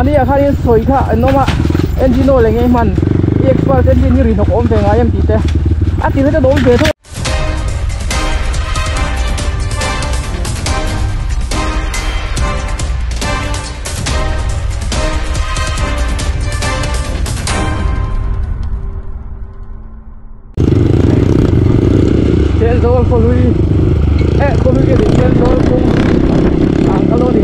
นี่อาคารนี้สวยค่ะน้องมาเอนจิโน่อะไรเงี้ยมันเอ็กซ์พอร์ตเอนจิเนียร์หกอมแต่งยังตีแต่ตีไม่จะโดนเดือดเซนโซลโคลุยโคลุยกันดิเซนโซลโคลุยอ่างกะโลดิ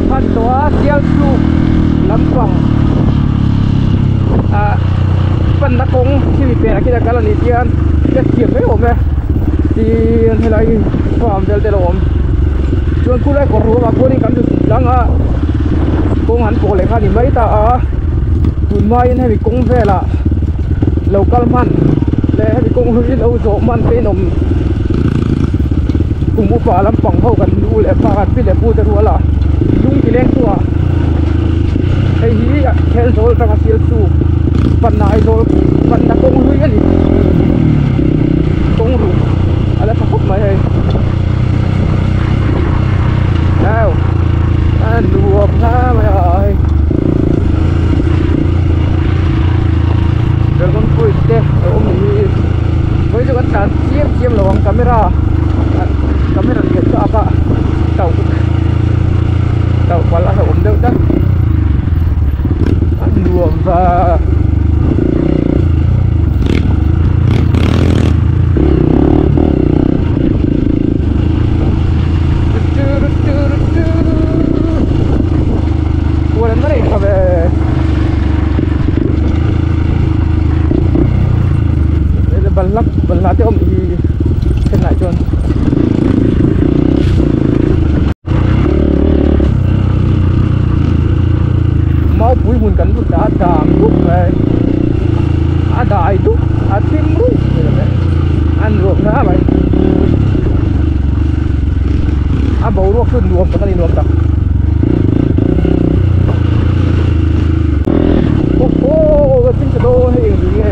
พันตัวเสียงสูบลำฟังเป็นนักกงที่มีเปลี่ยนกิจการเหล่านี้เทียนจะเกี่ยวไม่ผมเลยที่ให้เราความเดลเดลผมชวนคู่แรกก็รู้ว่าคู่นี้กันอยู่หลังกงหันโผล่เลยค่ะนี่ไม่ตาคุณไม่ให้มีกงเวล่ะเรากลมันเลยให้มีกงลุยเราโจมันเป็นนมกลุ่มอุปาลำปังเข้ากันดูแลพากันพี่แหละพูดจะรู้ละยุ่งกี่เล่งตัวไอ้ฮีแค่โซลตั้งเสียสูปันนายโซลปันนักกงลุยกันดิกงรูอะไรสักพวกไหมแล้วอันดูว่าพาไม่ได้เดินคนคุยเด็กโอ้มีไม่จะกันตัดเทียมระวังkamera lihat ke apa tahu pala sa umdaw dah aduh apa kualan mana ini kabe ini balak om i kena John mau bui mun kan đá đàm lúc này đại lúc thêm lúc ăn ruộng nữa vậy bầu ruộngขึ้นรวมกันนี่รวมกันโอ้โหก็จริงจะโดนให้เองดูไง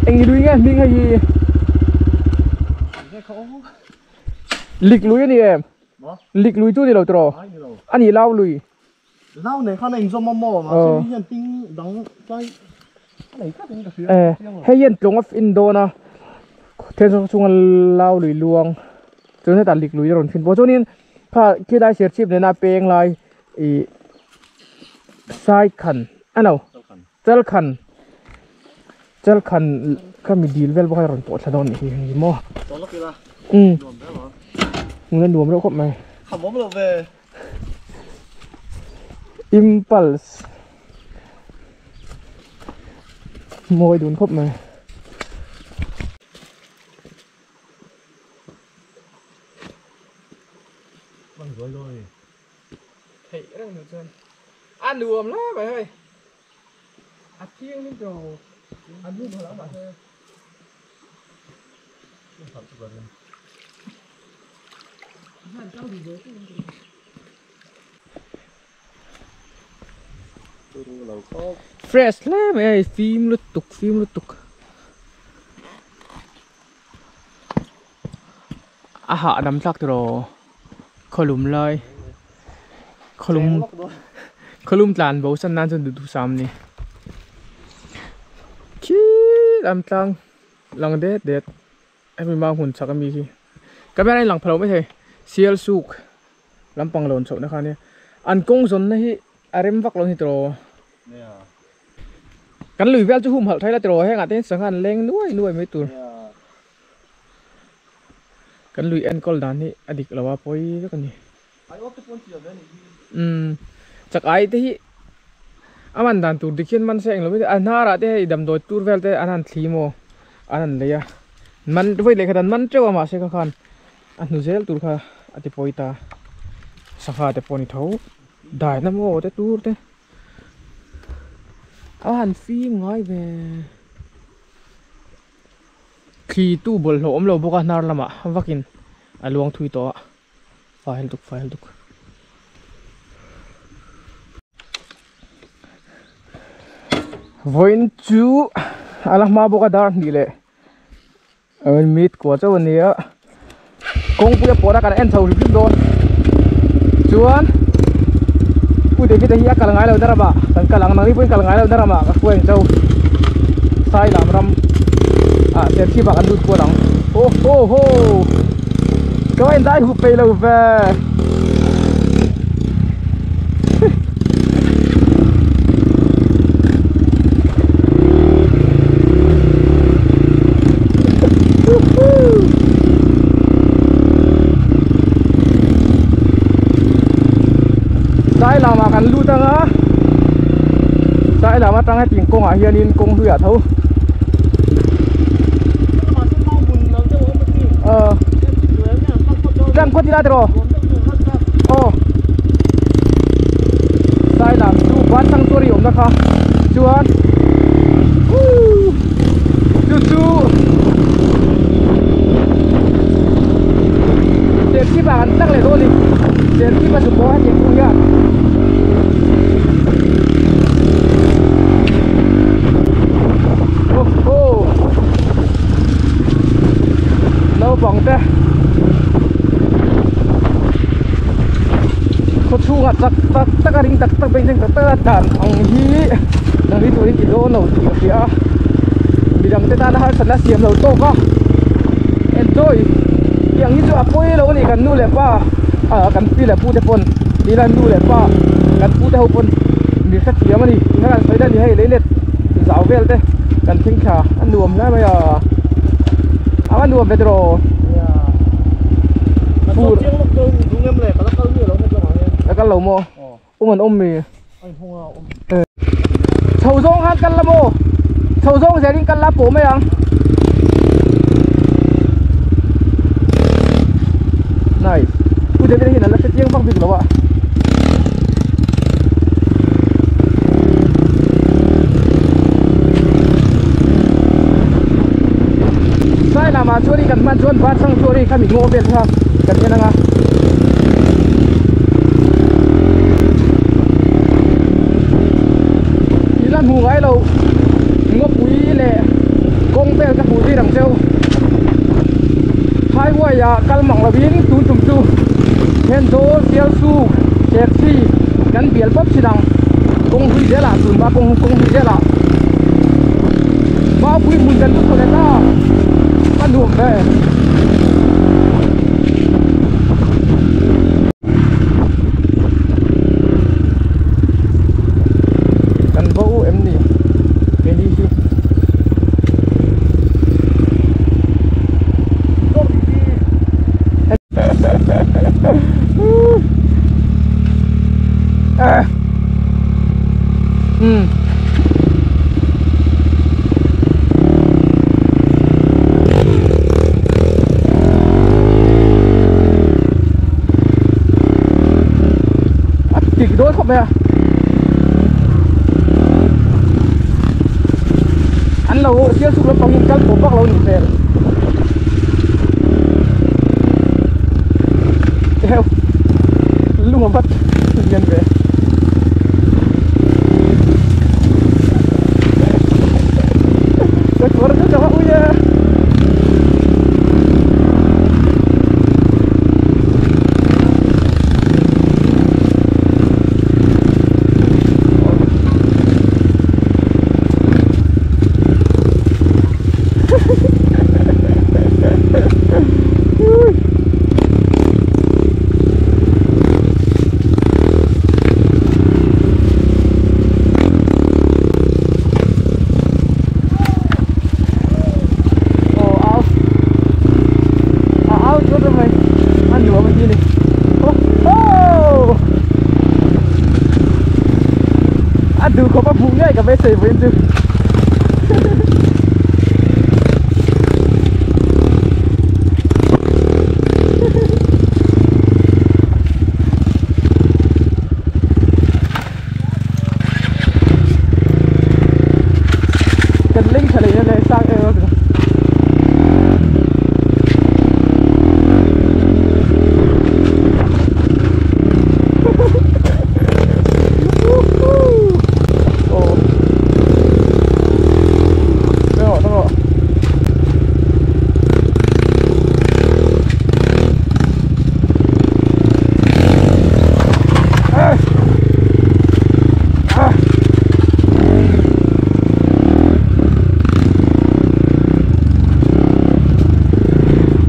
เองดูไงมีไงยีลิกลุยนี่เองลิกลุยตู้นี่เราตรออันนี้เล่าลุยเล่าในข้างในจะมอมาซึ่งยันติ้งดังใจอะไรก็เป็นกระเสือให้ยันตรงกับอินโดนะเทนส์ช่วงเล่าลุยลวงจนให้ตัดลิกลุยรอนฟินเพราะช่วงนี้ถ้าคิดได้เสียชีพในนาเปงลายไซคันอันเอาเจลคันก็มีดีลเวลบ่อยรอนปวดสะดอนนี่มั่วเงินรวมแล้วครบไหมขับรถเราไป Impulse มวยดูนครบไหมมันสวยเลยเฮ้ยเรื่องนี้จังอันรวมแล้วไปเฮ้ยอัดเที่ยงนี่โจอันนี้มาแล้วมาเฮ้ยขับสุดเลยเฟรชแล้วไอ้ฟิล์มลุดตุกอาหารน้ำซักตัวขลุ่มเลยขลุ่มจานบ่สันนานจนดูซ้ำนี่คิดลำตังหลังเด็ดให้มีบางหุ่นสักมีก็ไม่ได้หลังพะโล้ไม่ใช่เซียลสุกลำปังหล่นโฉนะครับเนี่ยอันกงสนนี่อาริมวักลงที่ตัวกันหลุยเวลจะหุ่มหัดไทยละตัวให้งานเต้นสังหารเล้งด้วยไม่ตัวกันลุยแอนกอลดานนี่อดีตเราว่าป่วยแล้วกันนี่จากไอ้ที่อามันดันตูดิเขียนมันเสียงเราไม่ได้อันน่ารักที่ดำโดยตูร์เวลแต่อันนั้นทีโมอันนั้นเลยอะมันด้วยเลยขนาดมันเจ้ามาเสียกันอันนู้นเซลตูร์ค่ะอธิปอยตาสังหารแต่ปนิท้าได้นะโมแต่ตูร์แต่อาหารฟิล์มง่ายเว้ย khi tu bol lo om lo boka nar lama vakin aluang thui to file tuk voin chu alah ma boka dar ni le meet ko chaw nia kong puya pora kan en chau rim don chuan pu de vi hi akal ngai lo daraba kan kalang nang ni pun kal ngai lo darama ka kueng chau sai lam ram ser chi ba kan lut ko lang hoก็เอ็นได้หูไปแล้วแฟใช่เรามากันรู้จังอ่ะใช่เรามาตั้งให้ติ่งกงอ่ะเฮียนินกงเหือเท่าJam ko tila dro. Oh. Sai lam chu ban sang tori om na kha. Chuan. Chu. Ser ki ba an tak le do ni. Ser ki ba su bo ha je ku ya. Oh. Lâu bỏng thế. Có chu ngặt tắc ring tắc bên trên tắc đàn ông hi đang đi tuổi kilo nấu thì phía bị đâm tên ta đã sẵn là xiêm nấu to có enjoy yang itu apa yang lawan ikan nu lepa kan pi lepu tepon di lan nu lepa kan pu te hopon di sak xiêm ni kan sai dan ni hai lelet zau vel te kan thing kha an nuam na ma ya awan nuam pedro Phu đúng em lệ, các câu nhiều lắm hết rồi. Các lẩu mò, ôm mì. Anh không ôm. Sầu rong han căn lá mò, sầu rong sẽ đi căn lá bổ mày ăn. Này, tôi thấy cái này là cái chiên phong bì rồi ạ. Sai là mà chua đi cần man chuan phát sang chua đi khai mình ngô bên ha, cần như nào? Mù gái lâu ngốc quý lệ công bèo các phụ gì đằng sau hai quay cal mỏng là biến tú chùm chu hen số siêu su sexy gắn biển bắp xì đằng công huy dễ là tụi ba công huy dễ là ba quý mùi dân tốt này ta ăn đuổi về đôi không mẹ anh lâu chưa sụp phong hình căn của bác lâu nhìn về theo lúc mà bắt nhân về rất có rất cho họ ui aduh kau apa bunga ke biasa begitu keling kali ini sang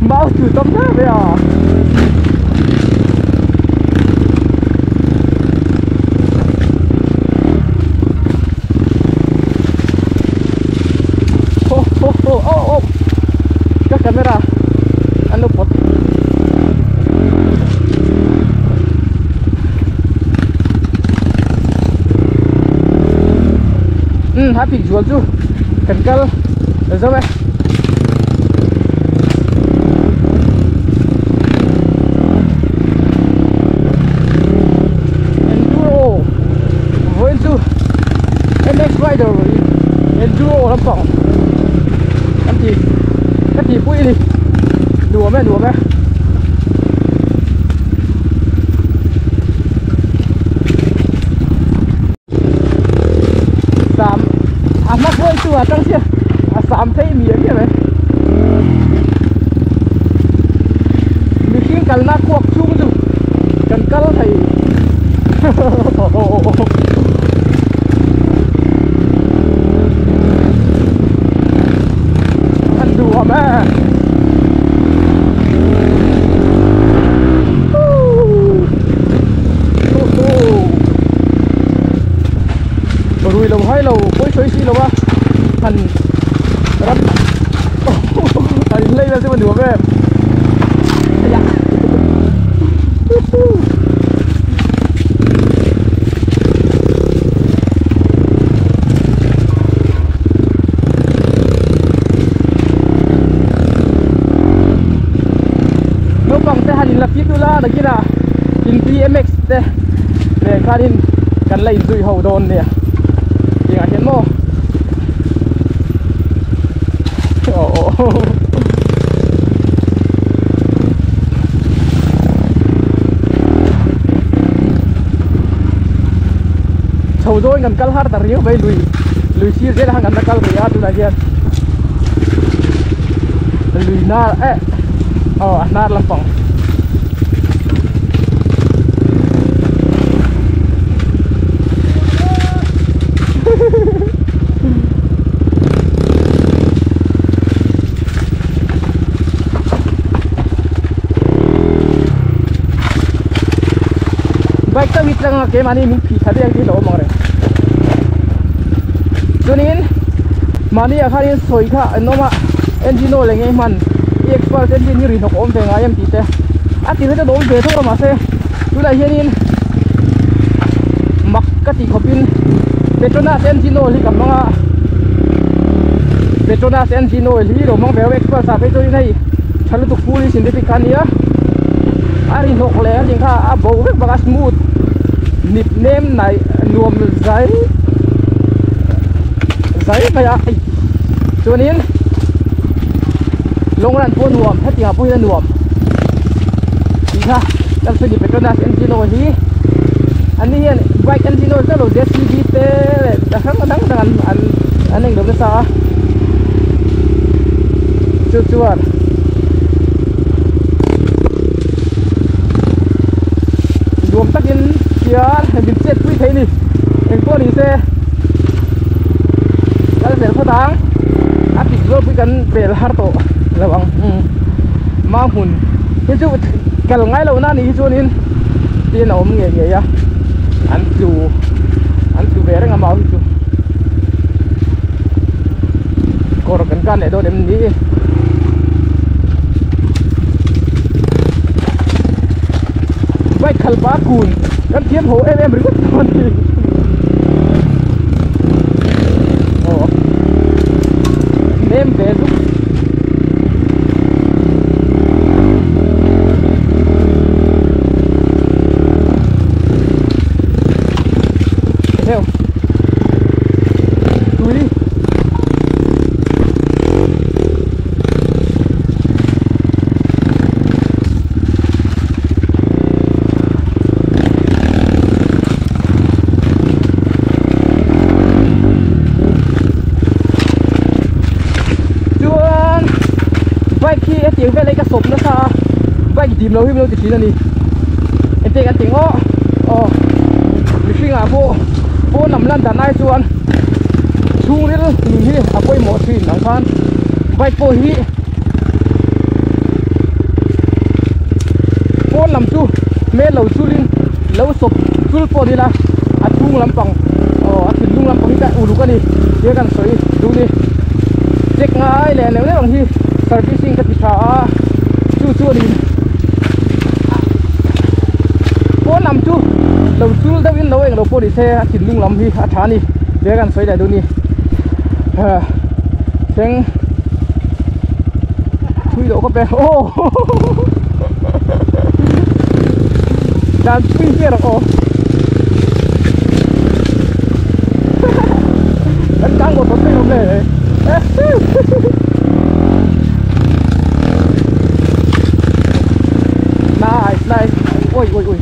mau chủ tâm thế bây giờ oh cái camera anh lục một happy jual tu kental rồi vậy enduro với tu MX Rider enduro lắm phòng cái gì vui đi đùa mẹ sám mắc hơi chùa trăng chưa sám thấy miếng như vậy mình khiến cần na cuộc chung rồi cần cắt thầy anh đùa mẹ rồi lồng hai lầu bối xới xí lầu á thành rắn thành lấy ra xem mình đùa với em nếu bằng thế hành là phía đô la được kia nào in TMX thế để khai in cần lấy dùi hậu đồn nè thì ngài hiến mô sầu rồi ngân cал har tari bay lui sir je la ngân cal ya tu la hian lui na na lampang bike ta wit lang ke mani min phi thade ang lo mangre tunin mani akharin soi kha noma engine no lenge man expert engine ri nok om te nga yam ti te ati he do be tho ma se tu la hianin makkati khopin Petronas engine no li kamanga Petronas engine no li ro mang ve expert sa pe to nei chalu tu fully synthetic kania ari nok le jing kha a bo vek baga smooth nip name này nuông giấy bây giờ cho nên lông ran phun nuông hết tiền phun lên nuông thì ha làm sao để Petronas engine hi anh ấy bike engine nó rồi JCB thế đã khá là đáng anh được cái sao chuột nuông tắc in hình mình chết quý thấy đi hình cô đi xe cái xe phố táng áp dịch rồi với cần về là hard tổ là bằng mang hùn cái chú cái ngay lâu na ní cho nên tiền ổn nghề ya anh chủ về đang ngắm máu chú cô rồi cần can để đâu đem đi vậy khal ba cùn kan thiam ho em rực ton đi nem về giúp theo túi đi tiếng về lấy cái sộp nó xa vậy tìm đâu thì chỉ là gì em thấy cái tiếng mình suy ngã vô nằm lăn đàn ai chuan chung đi mình hi quay một xuyên nắng phan vậy cô hi làm chu mẹ lâu chu linh lâu sụp chu po đi là chung làm bằng thì lung làm bằng cái ulu cái đi dia kan soi du đi check ngay lẹ nếu bằng hi servicing cái thà chu đi po làm chu lâu chu đâu in lâu anh lâu po đi xe thì lung làm hi thà đi dia kan soi lại du đi xem chui độ có bé ô dan chui kia rồi anh đang có tốt không này nice ôi ôi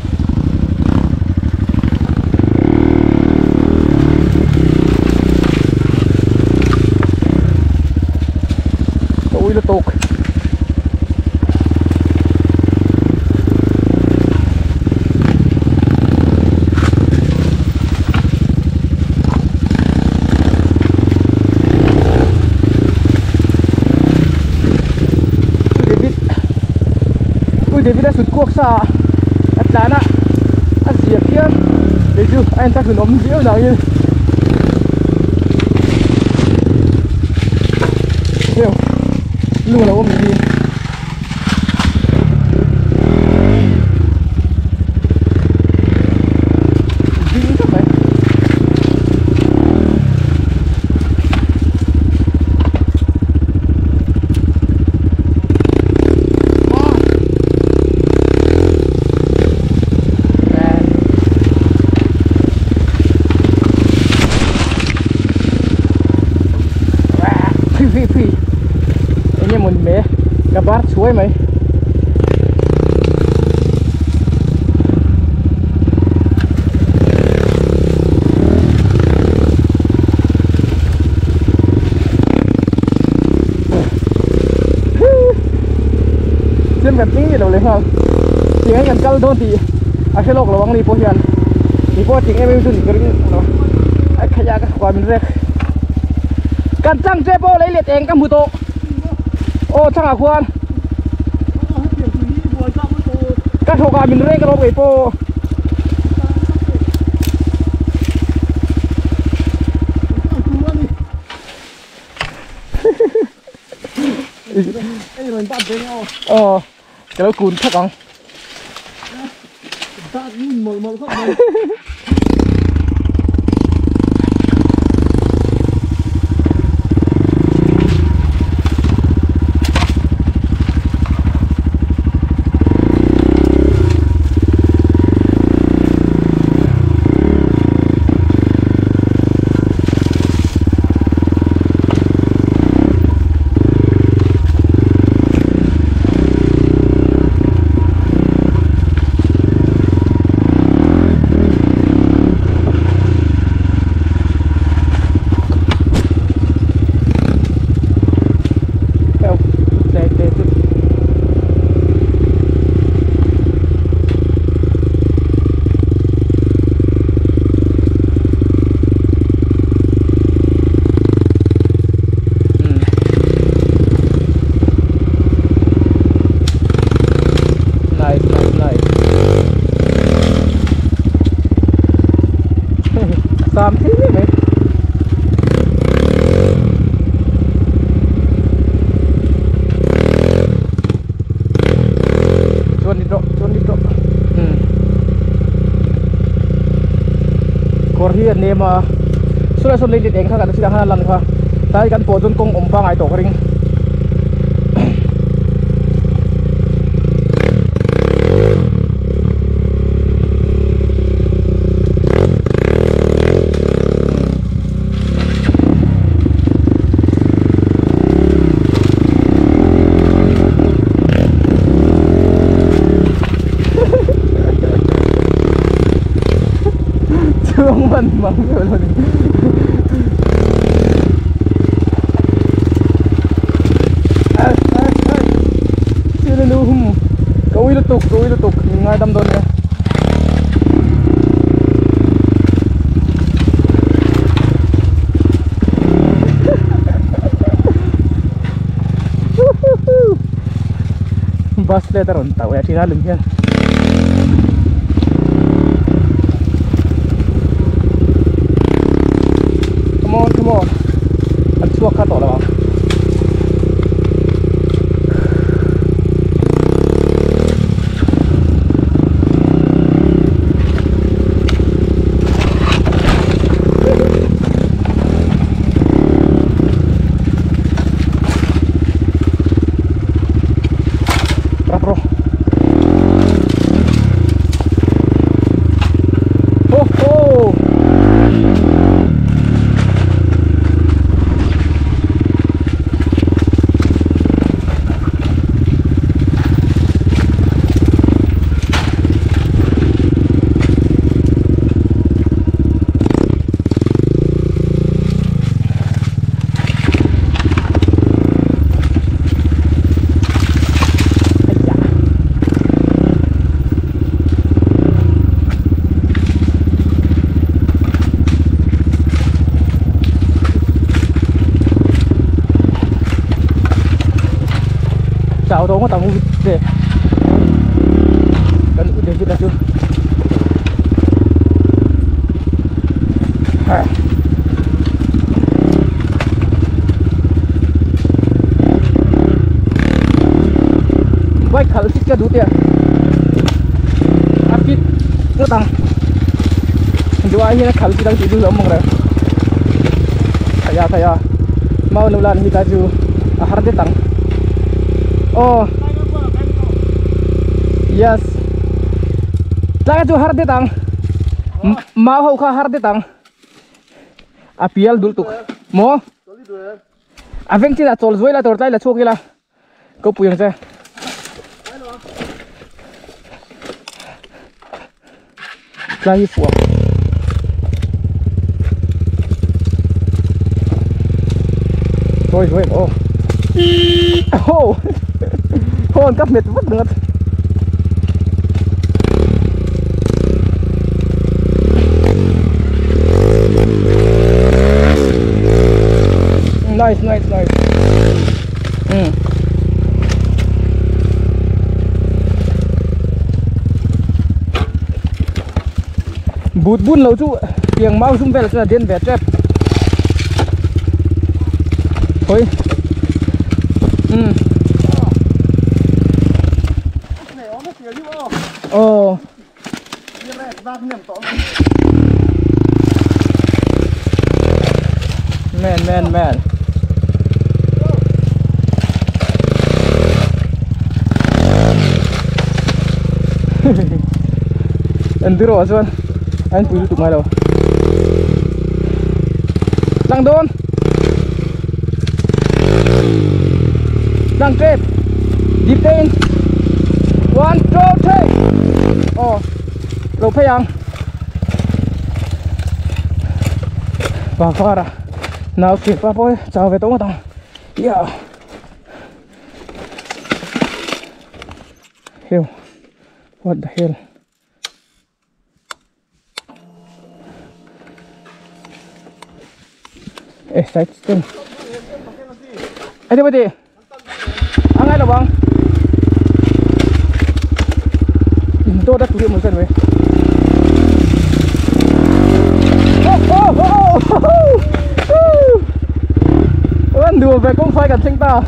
là tốt David đã sụt cuốc xa chán ạ diệt kia để chứ anh ta cứ nóm diễu nào như hiểu luôn là ôm gì dính thật đấy phi anh em mình mẹ cả bát suối mày trên gặp tiếng gì đâu lấy không tiếng anh gần câu thôi thì sẽ lọc là băng đi po hiền thì po tiếng em tuh cái nó ai khai ra cái quả mình rekกันจังเจ๊โป้เลยเล็ดเองกับมือโตโอ้ช่างอาควานก็โชกามินเร่งกับรถไอโป้เดี๋ยวกูนทักกังตานี่หมดเข้าไป3 thế này mày chôn đi độ Korea này mà sudah sulit di tengah kan sedang halan kah tadi kan pojun kong ompang ai to kering thương mình mà không hiểu rồi chưa lên luôn cối liên tục ngay đâm đồn nha bus letter on tàu ya sinalim yan come on come on อันชั่วข้าต่อแล้วครับ bro โอ้โหchào tôi có tầm để cần để biết là chưa quay khẩn xích cho đủ tiền áp kít nó tăng dù ai hiện khẩn xích đang chỉ dulu omong deh saya mau nulan kita ju har de tang oh yes laga ju har de tang mau hau kha har de tang apial dul tuk mo aveng chi la chol zoi la tor tai la chok la ko puyang che lai fu rồi ô ô hôn cấp mệt vứt được nice nice nice bút bún lâu chú tiếng mau sung về là điên về trap thôi ồ man enduro asan anh punya tụng ngay đâu lang đôn lang trip deep in 1 2 3 oh lột phải không bà pha ra nào kịp pha bôi chào về tống tông yeah hell what the hell side stem ada berarti angai lah bang itu dah turun musan weh anh đùa về cũng phải cần sinh ta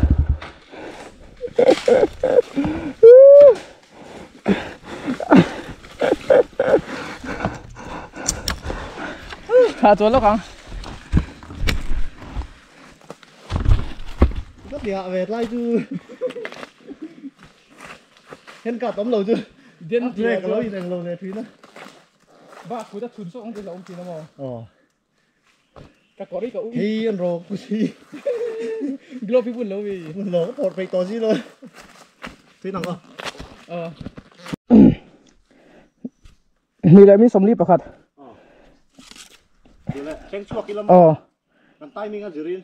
chỗ lúc không rất địa về lại chứ hen cả tấm lầu chứ điên về cái lầu gì này lầu này thúy nữa ba cuối ta chun số ông cái lầu gì nó mà các có đi cậu thì anh rồi cứ gì glove phi buồn lâu vì buồn lâu có phải to gì rồi thúy nặng không mi lại mi sống lip à khát điều này khen chua kí lắm bàn tay mình ăn dữ riêng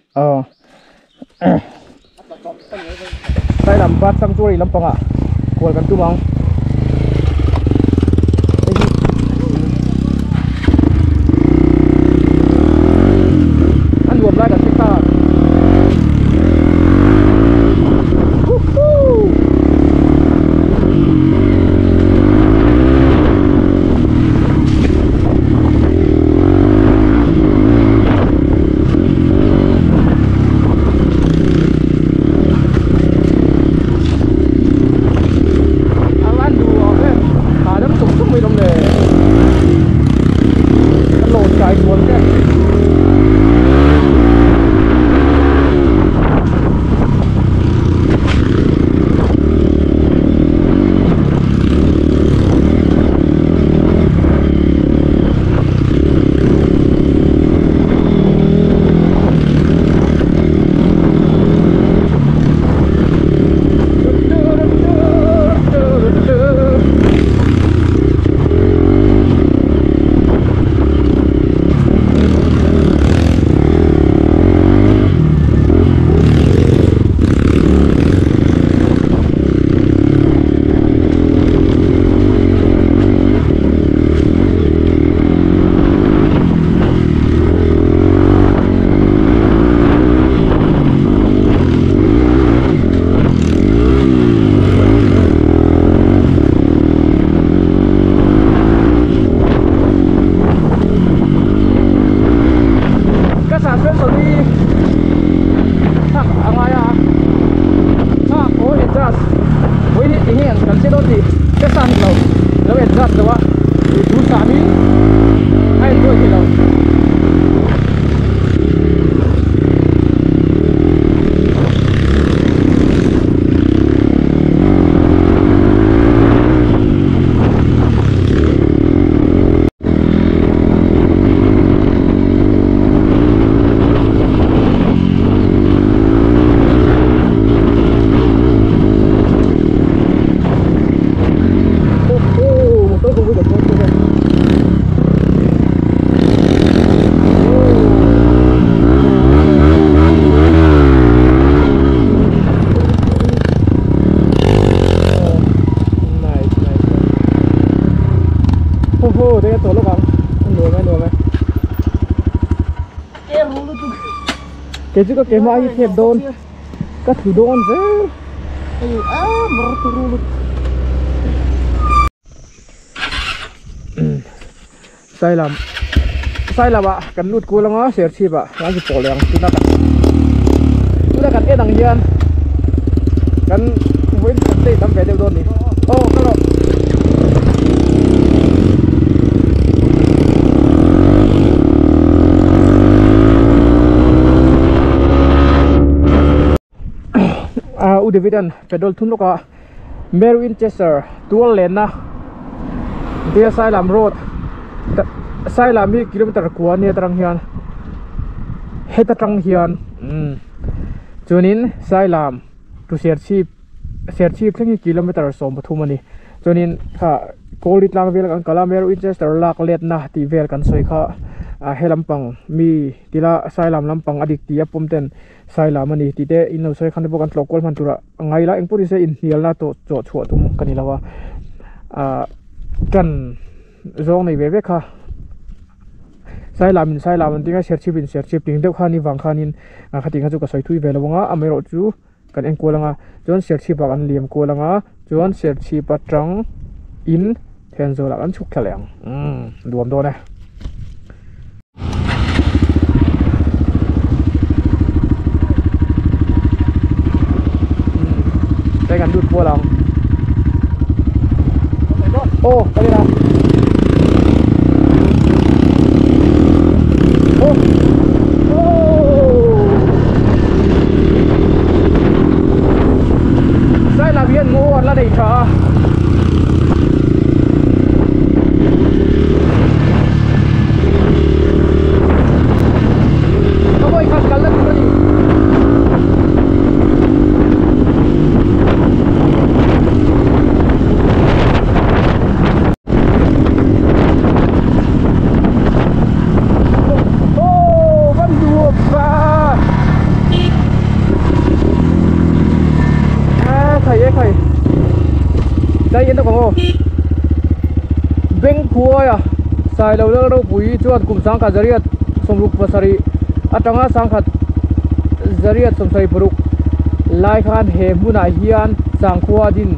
tay làm bát sang chuối lắm phong ạ quần cần tu bóng ăn luộc lại cần thích ta cái đó thì cái sàn lâu nó bị rất rồi á thì chú xã mi hay tôi thì lâu cái tổ lúc không nuôi mấy cái chứ có cái mai thẹp đôn các thứ đôn chứ mở turu lu sai làm ạ cần lút cua lắm á sửa chip ạ đang chụp bỏ liền chúng ta cần cái đằng hiền cần với cần tê tắm về đều đôn đi cái đó Udividan pedal thun loka Mary Winchester dual lane na dia sai lam road sai lam hi kilometer kwa ne tarang hian heta tang hian chunin sai lam to share chip thangi kilometer som pathum ani chunin kha kolit lang vel kan kala Mary Winchester lak let na ti vel kan soi kha helampang mi tila sai lam lampang adik ti apumten sai lam ani ti te in lo soi khan bo kan tlokol man tura ngai la engpuri se in hial na to cho chho tum kanilawa kan zong nei ve ve kha sai lam tinga share chip ting deuh khani wang khanin khating ha chu ka soi thui ve lawanga amero chu kan eng kolanga chuan share chip an liam kolanga chuan share chip atang in thenzo la kan chuk thaleng duam do ne đây gần đút cua lòng đây là đây là viên ngô là đầy thở có mỗi khăn cắn lên nó đi đây yên đâu có beng khua ya sai lâu lâu bui chuan kum sang ka zariat somruk pasari atanga sang khat zariat somsai buruk lai khan he muna hian sang khua din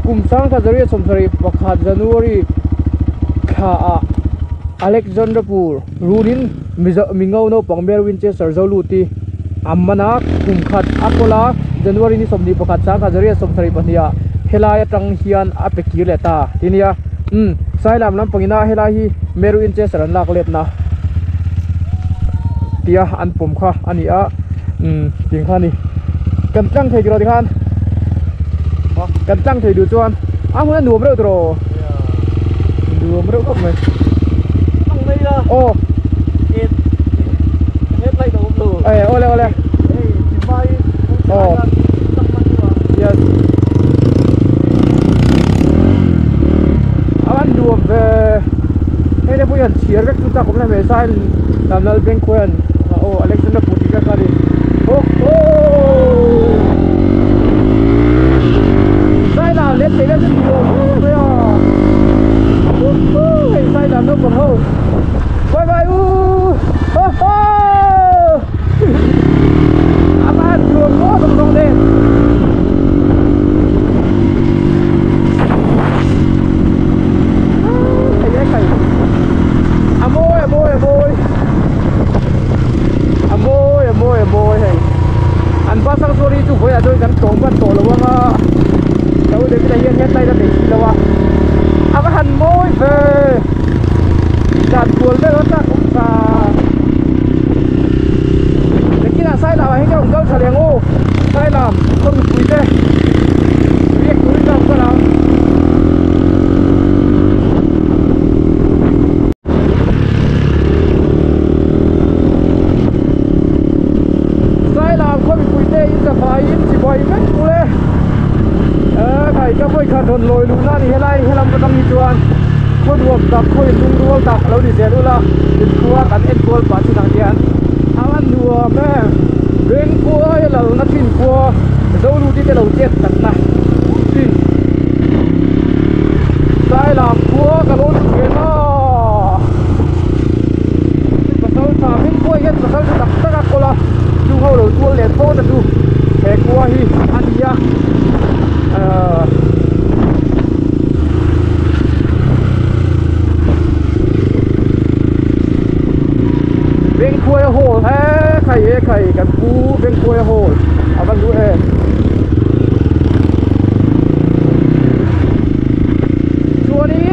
kum sang ka zariat somsari pakhat January kha Alexanderpur runin mingau no pangmer Winchester zoluti amana kum khat akola January ni somni pakhat sang ka zariat somsari pania helai atang hian apeki leta tinia sai lam lam pangina helai hi Mary Winchester an lak let na tia an pom kha ani a ting kha ni kan tlang thei gro dikhan kan tlang thei du chuan huna nuam reu tro nuam reu khop mai không đây là hết lại đâu luôn ole chỉ bay yes awan duam ve hele puyan chiar vek tu ta kom na me sai tamnal bank kwen Alexander Putika kali sai la let te ga tu ve sai la no kon ho bye aman duam mo dong de ก็ไม่ขาดทุนลอยลูน่านี่ให้ไล่ให้ลำก็ต้องมีจวนคนรวมตักคนลุงรวมตักเราดิเสียดูละเป็นครัวกันเอ็นครัวปัจจุบันเดียนอาวันดัวแม่เบ่งครัวเรานักกินครัวเราดูที่เราเจ็ดกันนะจริงใส่หลับครัวกับรถเก๋งอ่ะก็เขาทำให้ครัวเย็นก็เขาตักตะกักคนละดูเขาเราตัวเล็กโตนะดูแขกครัวฮีอันนี้เป็นครัวโหดแท้ไข่กันกูเป็นครัวโหดเอาบังดูตัวนี้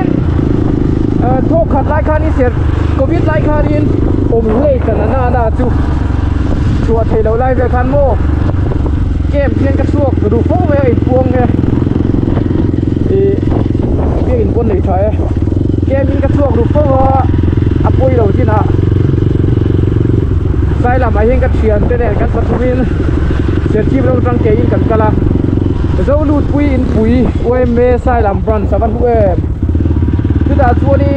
โชคขัดไล่ค่านี้เสียโควิดไล่ค่านี้อมเล่กันหน้าจุชัวเทเราไล่ไปคันโมเกมเพียงกระชวกดูโฟไว้ไอ้พวงเนี่ยเพียงอินคนหนีถอยเกมยิงกระชวกดูโฟว่าอปุยเราที่น่ะใส่ละมาเฮงกับเชียนแต่กันปัตตุวินเสียชีพเราตั้งเกยิงกันกะละเจ้าลูดปุยอินปุยเว้ยเมใส่ลำบรันสะบันเว้ยคือแต่ตัวนี้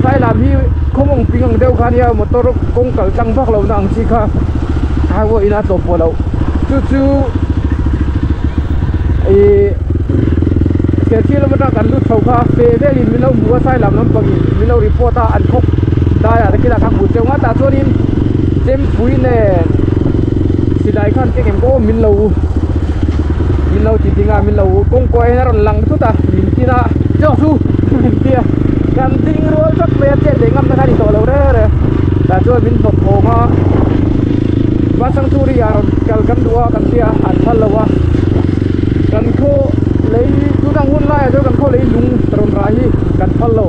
ใส่ลำที่คงมปิงเดียวกันเนี่ยมอเตอร์กงกัลจังพักเรานั่งสิค่ะหาว่าอินาตัวพอเราจู่ๆเสียชีพเราไม่ต้องการลุดเขาค่ะเฟเวลินมิเราบัวใส่ลำน้ำปังมิเรารีพอร์ตอันคบได้อะไรกี่ละครับบุตรเจ้าว่าแต่ตัวนี้เต็มปุ๋ยเนี่ยสิได้ขั้นเก่งก็มินเราจริงๆมินเรากงก้อยนั่นหลังทุกตามินที่น่ะเจ้าสู้มินเตี้ยกันจริงรู้สักเม็ดเจ็ดเด้งงั้นนะครับที่ตัวเราเลยแต่ตัวมินตกโผล่มาว่าสังสุริยากันดัวกันเตี้ยหันพันละวะกันโคเลยดูดังหุ่นไล่ด้วยกันโคเลยลุงตรนไรกันพันละ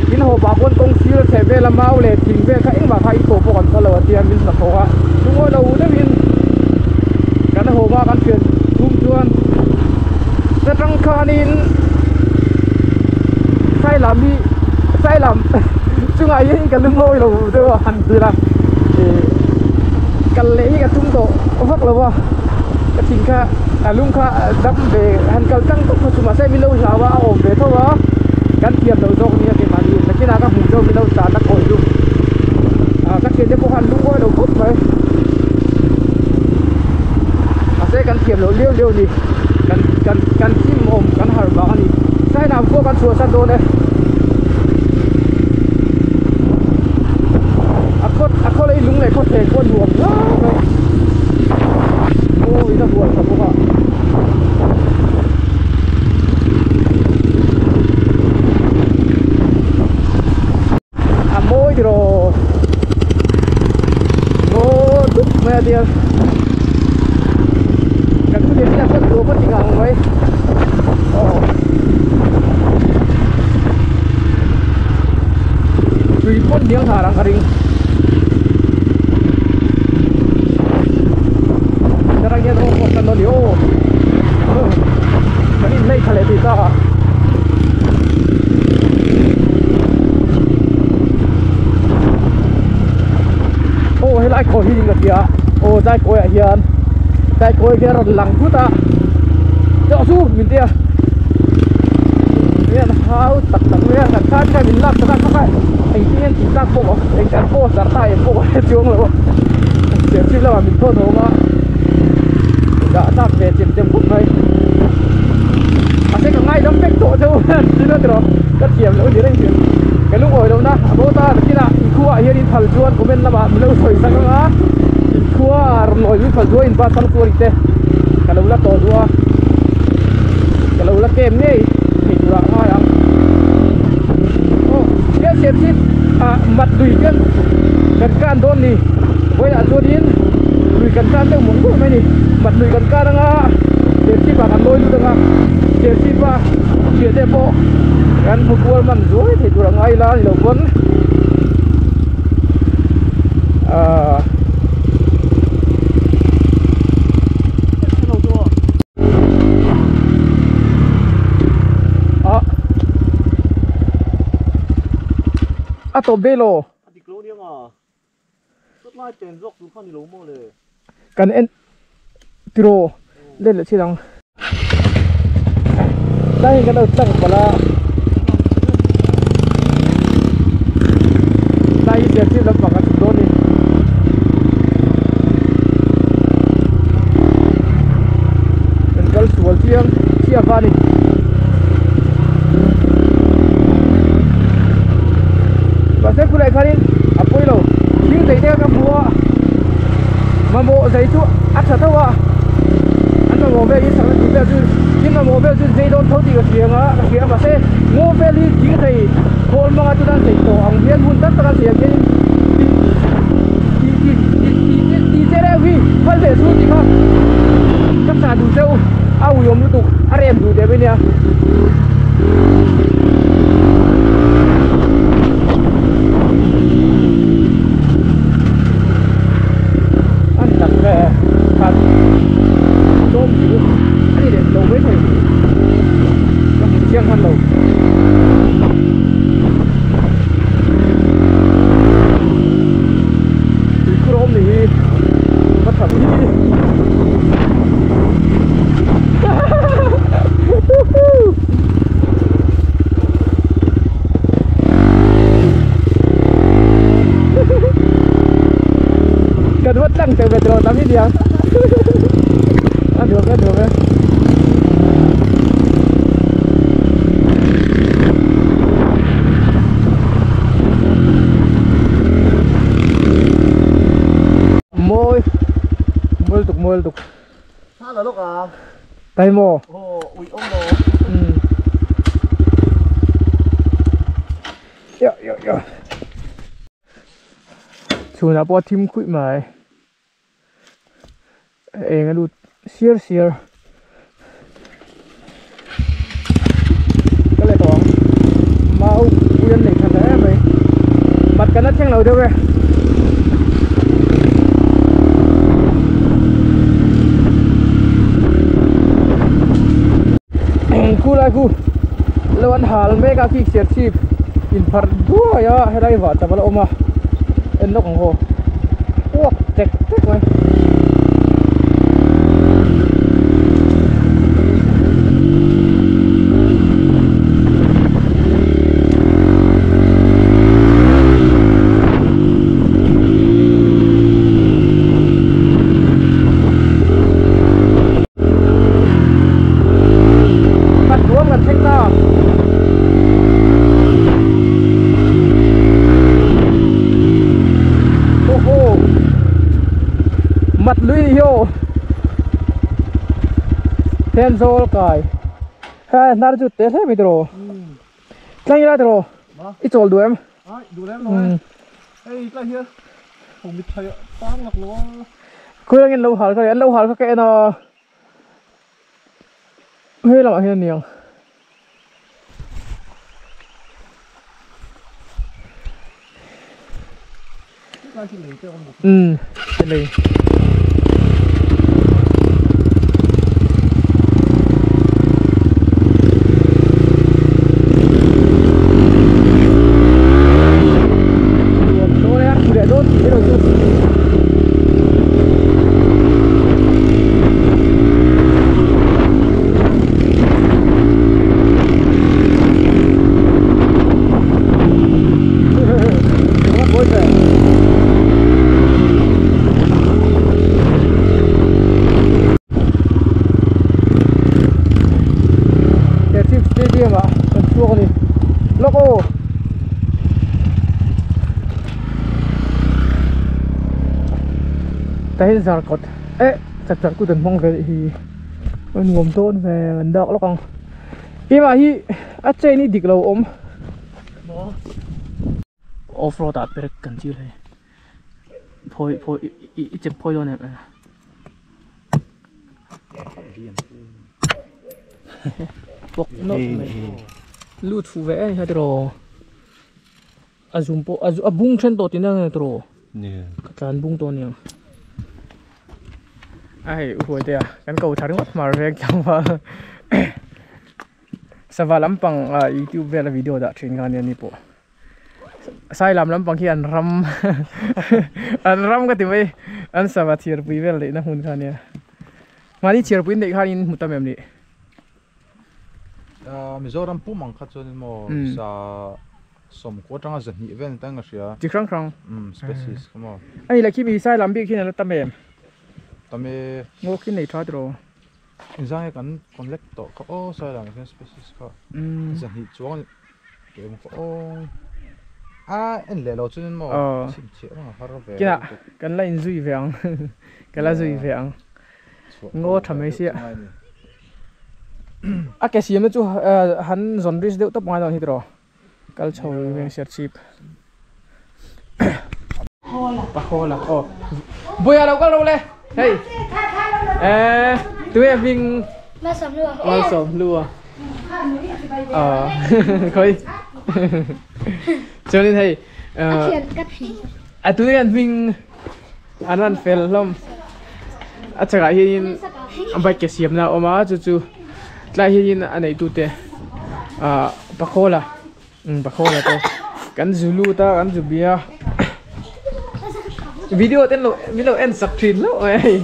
มินหัวปากบนตรงซีร์เซเบลมาเลยทิ้งเบลข้าเอ็งมาข้าอีกตัวพวกกันพันละเตี้ยมินสักโผล่ทุกคนเราได้มินกันหัวมากันเปลี่ยนทุ่มชวนจะตั้งคานินใส่ลำซึ่งไอ้ยังกันลืมโอยเราด้วยหันคือละกันเลยกับทุ่มโตพักเราว่ากระถิ่งค่ะลุงค่ะดับเบหันกันตั้งต้องคุมาใส่มิโลชาวว่าเอาเบเท่าว่ากันเทียมเราโจกนี่เป็นมาดีแต่ที่นั่นก็หุ่นโจมิโลสารนักโอยดูกันเทียมจะพวกหันลุงว่าเราครบไหมใส่กันเทียมเราเลี้ยวนี่กันทิมอมกันหาบ้านนี่ใส่น้ำพวกกันสัวสันโดนเลยเขาเลยลุงเลยเขาเทก้นรวมเลยโอ้ยน่าบวชครับพวกอ่ะโม่ดิโรโอ้ดุ๊กมาเดียวกันทุเรียนเนี่ยคนตัวคนจริงอ่ะไว้โอ้ดูคนเลี้ยงหารังกระดิ่งจะต้องพบกันโนเดียวมันนี่ไม่ทะเลที่ก็โอ้ให้ไล่โคหินกันเดียโอ้ได้โคยเฮียนได้โคยเฮียนหลังพุทธะเจ้าสู้มินเดียเนี่ยนะเขาตักเนี่ยกันชาติแค่มินลักสักสักไอ้ที่เนี่ยติดตั้งพวกไอ้การโป้สารไทยพวกไอ้ช่วงเลยวะเสียชีวิตแล้วมินโทษโหมาđã tạm về tiệm phút này sẽ cả ngay đâm cách tổ châu chứ nữa rồi cắt tiệm nữa đi đây chuyện cái lúc ngồi đâu na bố ta khi nào khu ở hiện thằng chuột của bên là bạn lâu rồi sang á khu nổi với phần đuôi ba sang chuột thế cái lâu là tổ đua cái lâu là kem này thì là ngay à cái xem chip mặt đùi cái can đôn đi với là chuột điên đùi cần can đâu muốn của mày đi mặt đùi cần can đang à để chip vào làm đôi luôn đang à để chip vào chia để bộกันพวกวัวมันรวยที่ตัวไงล่ะเราคนตัวเบโลติกโลเนี่ยมาสุดท้ายเจนรกดูข้างนี้รู้หมดเลยกันเอ็นติโรเล่นเลยที่หลัง đây cái đầu tầng của là đây sẽ tiếp lập bằng cái đốt đi cái suối chiang chia vào đi và sẽ cứ lại khai đi à quay lâu nhưng thấy theo các mua mà bộ giấy chú ắt thật đâu ạ anh mà ngồi về đi sang chú về chứ nhưng mà ngồi về chứ dây đôn thấu thì cái tiếng á cái kia mà sẽ ngồi về đi chỉ thầy hôn mà chú đang thầy tổ hàng viên hun tất cả tiếng cái đi thế đây vì phân thể xuống thì không chắc chắn đủ sâu ao yếm liên tục anh em đủ để bên này thật tôm gì anh đi để đầu với thầy nó một chiang ăn đầu thì chrome thì mất thật đi cần mất lăng từ về rồi tao biết gì không ăn được đấy môi tục sao là lúc à tay mò ui ông đồ yo chú nào bỏ thêm quỵ mày cái đút xìa cái này còn mau quyên này thật đấy mày mặt cái nó chăng nào đâu về cu lại cu lâu ăn hà lần mấy cái khi xịt xịt in phật đua ya hay đây vợ tập vào ôm à em nó còn hồ ô tẹt mày mặt lưới hiu thêm rồi cái ha nãy chút thế thế mình rồi cái gì rồi ít rồi đủ em đủ em rồi ê cái here không biết thấy tăng ngọc nó cứ đang lâu hal cái nó hơi là hiện nhiều cái này tay giật cột ế chặt của từng mong về thì mình ngồm tôn về đậu nó còn khi mà hi ở trên đi địch lâu ôm off-road at bere cần chiu này phôi ít chụp phôi luôn này bọc nó lút phụ vẽ hay rồi azum po bung chen to tin na tro kan bung to niang ai huai te kan ko tharing ot mar vek chang wa sawa lampang youtube vela video da thin gan ni po sai lam lampang ki an ram ka ti mai an sawa thir pui vel le na hun khan ya mani thir pui nei khan in mutam em ni Mizoram pumang khat chuan mo sa som ko tanga zan hi ven tanga ria chi krang krang species kamo ai la ki mi sai lam bi khin la tamem tame ngo khin nei tha dro inzang kan collect to ka o sai lang kan species ka zan hi chuan ke mo ko en le lo chuan mo chim che ma har ve kina kan la in zui veang kan la zui veang ngo thamai sia a ke siam chu han zon ris deuh top ngai don hi dro kal chho veng ser chip hola oh boya lo kal lo le hey tu em ving mà sầm luôn mal som lua khơi cho nên hey cắt hình tu em ving anan fel lom a chaga hin ambai ke siam na oma chu tla hin anei tu te pakhola pakhola to kan zulu ta kan zubia video ten lo milo en sakrin lo ai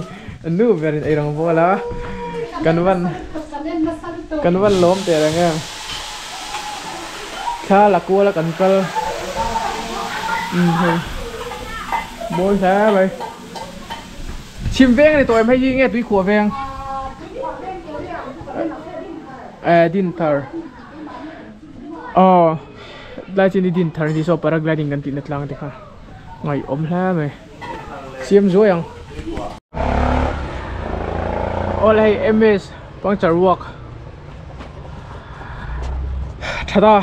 nu verin ai rang bola kan wan lom te ranga kha la ko la kan kal bôi xa vậy chim veng này tụi em hay gì nghe túi khua veng dinner lại trên đi dinner thì so paragliding kan tin lang thì ha ngày ha mày xiêm rồi ang olay ms puncture walk thada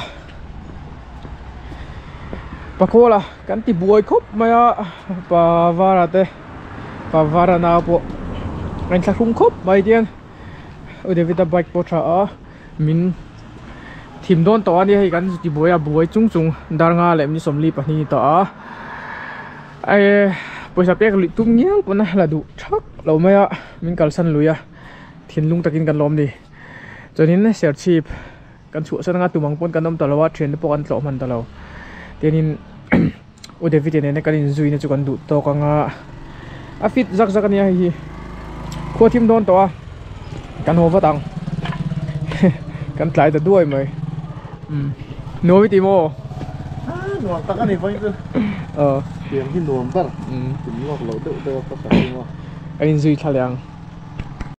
pakola kan ti buai khop maya pavara na po kan thung khop mai dian udevita bike po tha min thim don to ani hai kan ti buai chung dar nga lem ni somli pani to ai poisa pek li tum nyang pona la du thak lo maya min kalsan luya thinlung takin kan lom ni chonin ser chip kan chu sananga tumang pon kanom talawa train po kan tlo man talo tenin udevite ne kan in zui ne chu kan du to kanga afit zak ania hi khothim don to kan ho watang kan tlai ta duai mai no vi timo nuông tắc này phải chứ tiền thì nuông tắc tìm ngọc lẩu tự tự có phải không anh in zui thaliang